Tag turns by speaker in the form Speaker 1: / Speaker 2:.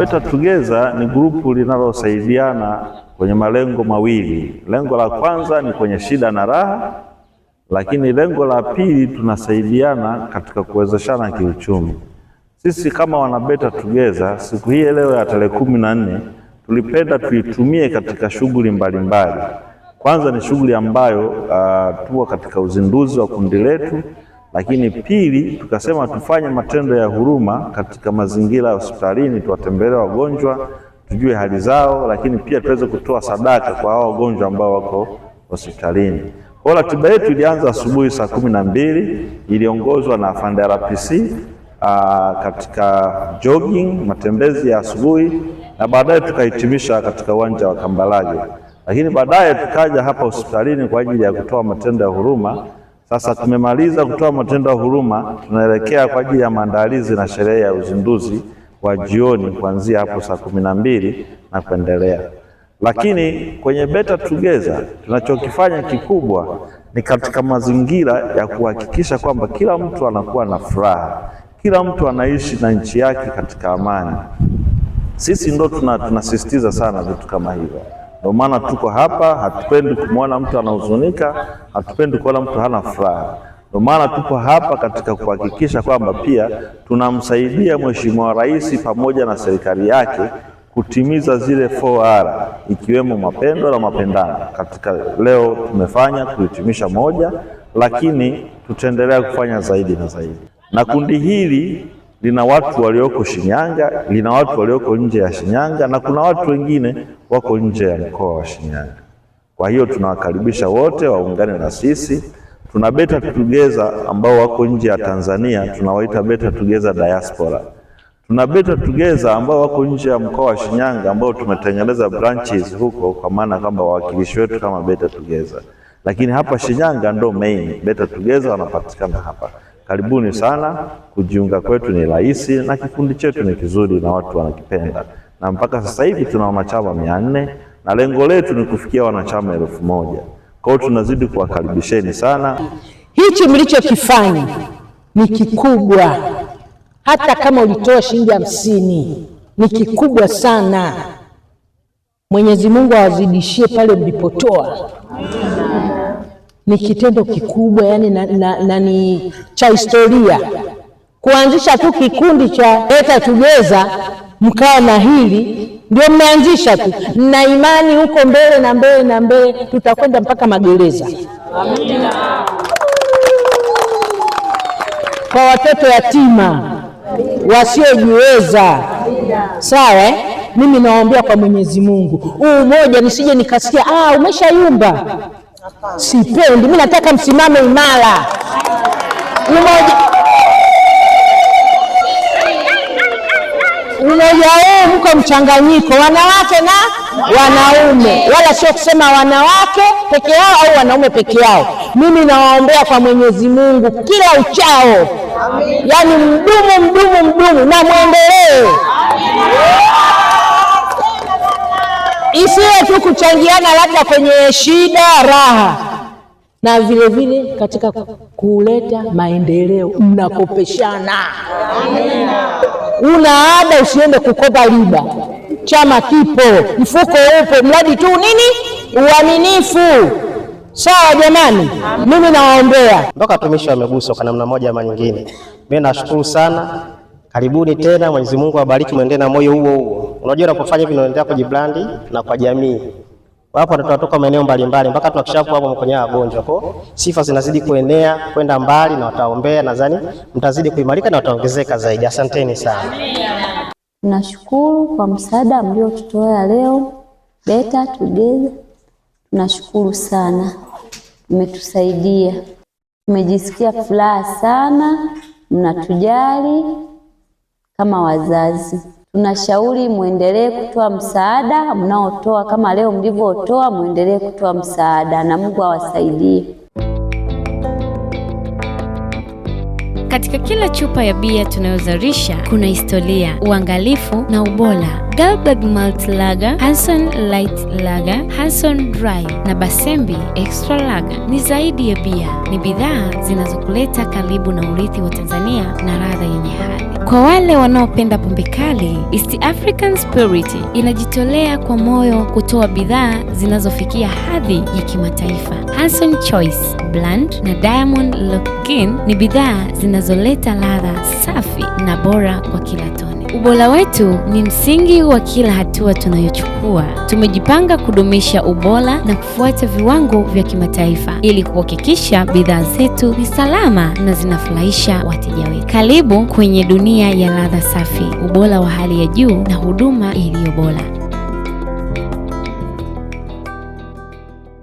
Speaker 1: Better Together ni grupu linalosaidiana kwenye malengo mawili. Lengo la kwanza ni kwenye shida na raha, lakini lengo la pili tunasaidiana katika kuwezeshana kiuchumi. Sisi kama wana Better Together, siku hii leo ya tarehe 14 tulipenda tuitumie katika shughuli mbalimbali. Kwanza ni shughuli ambayo tuko katika uzinduzi wa kundi letu, lakini pili tukasema tufanye matendo ya huruma katika mazingira ya hospitalini, tuwatembelee wagonjwa, tujue hali zao, lakini pia tuweze kutoa sadaka kwa hao wagonjwa ambao wako hospitalini. Kwa ratiba yetu ilianza asubuhi saa 12, iliongozwa na afande RPC katika jogging, matembezi ya asubuhi, na baadaye tukahitimisha katika uwanja wa Kambarage. Lakini baadaye tukaja hapa hospitalini kwa ajili ya kutoa matendo ya huruma. Sasa tumemaliza kutoa matendo ya huruma, tunaelekea kwa ajili ya maandalizi na sherehe ya uzinduzi wa jioni kuanzia hapo saa 12 na kuendelea. Lakini kwenye Better Together tunachokifanya kikubwa ni katika mazingira ya kuhakikisha kwamba kila mtu anakuwa na furaha, kila mtu anaishi na nchi yake katika amani. Sisi ndo tunasisitiza sana vitu kama hivyo. Ndio maana tuko hapa, hatupendi kumwona mtu anahuzunika, hatupendi kuona mtu hana furaha. Ndio maana tupo hapa katika kuhakikisha kwamba pia tunamsaidia Mheshimiwa Rais pamoja na serikali yake kutimiza zile 4R, ikiwemo mapendo na mapendano. Katika leo tumefanya kuhitimisha moja, lakini tutaendelea kufanya zaidi na zaidi. Na kundi hili lina watu walioko Shinyanga, lina watu walioko nje ya Shinyanga, na kuna watu wengine wako nje ya mkoa wa Shinyanga. Kwa hiyo tunawakaribisha wote waungane na sisi. Tuna Better Together ambao wako nje ya Tanzania, tunawaita Better Together Diaspora. Tuna Better Together ambao wako nje ya mkoa wa Shinyanga ambao tumetengeneza branches huko, kwa maana kwamba wawakilishi wetu kama Better Together. Lakini hapa Shinyanga ndo main Better Together wanapatikana hapa. Karibuni sana, kujiunga kwetu ni rahisi na kikundi chetu ni kizuri na watu wanakipenda. Na mpaka sasa hivi tuna wanachama 400 na lengo letu ni kufikia wanachama 1000. Kwa hiyo tunazidi kuwakaribisheni sana.
Speaker 2: Hichi mlichokifanya ni kikubwa. Hata kama ulitoa shilingi 50 ni kikubwa sana. Mwenyezi Mungu awazidishie pale mlipotoa. Ni kitendo kikubwa, yani na ni cha historia. Kuanzisha tu kikundi cha Better Together mkawa na hili ndio mmeanzisha tu, na imani huko mbele na mbele na mbele tutakwenda mpaka magereza. Amina. Kwa watoto yatima wasiojiweza, sawa mimi nawaombea kwa Mwenyezi Mungu huu mmoja, nisije nikasikia umeshayumba. Sipendi, mimi nataka msimame imara. Umoja huu mko mchanganyiko, wanawake na wanaume, wala sio kusema wanawake peke yao au wanaume peke yao. Mimi nawaombea kwa Mwenyezi Mungu kila uchao. Yani mdumu na muendelee. Isiwe tu kuchangiana labda kwenye shida raha, na vile vile katika kuleta maendeleo mnakopeshana. Una ada usiende kukopa riba. Chama kipo, mfuko upo, mradi tu nini? Uaminifu. Sawa jamani, mimi nawaombea
Speaker 3: mpaka watumishi wameguswa kwa namna moja ama nyingine. Mimi nashukuru sana. Karibuni tena, Mwenyezi Mungu awabariki, muendelee na moyo huo huo. Unajua unapofanya hivi unaendelea kujibrandi na kwa jamii. Wapo tunatoka maeneo mbalimbali mpaka tunakishapo hapo kwenye wagonjwa. Kwa sifa zinazidi kuenea kwenda mbali, na wataombea, nadhani mtazidi kuimarika na wataongezeka zaidi. Asanteni sana.
Speaker 4: Tunashukuru kwa msaada mliotutoa leo Better Together. Tunashukuru sana. Mmetusaidia. Tumejisikia furaha sana, mnatujali kama wazazi. Tunashauri muendelee kutoa msaada mnaotoa, kama leo mlivyotoa, muendelee kutoa msaada na Mungu awasaidie.
Speaker 5: Katika kila chupa ya bia tunayozalisha kuna historia, uangalifu na ubora. Gulbad Malt Lager, Hanson Light Lager, Hanson Dry na Basembi Extra Lager ni zaidi ya bia, ni bidhaa zinazokuleta karibu na urithi wa Tanzania na ladha yenye hadhi. Kwa wale wanaopenda pombe kali, East African Spirit inajitolea kwa moyo kutoa bidhaa zinazofikia hadhi ya kimataifa. Hanson Choice Blend na Diamond Lock-In ni bidhaa zinazoleta ladha safi na bora kwa kila tone. Ubora wetu ni msingi wa kila hatua tunayochukua. Tumejipanga kudumisha ubora na kufuata viwango vya kimataifa ili kuhakikisha bidhaa zetu ni salama na zinafurahisha wateja wetu. Karibu kwenye dunia ya ladha safi, ubora wa hali ya juu na huduma iliyo bora.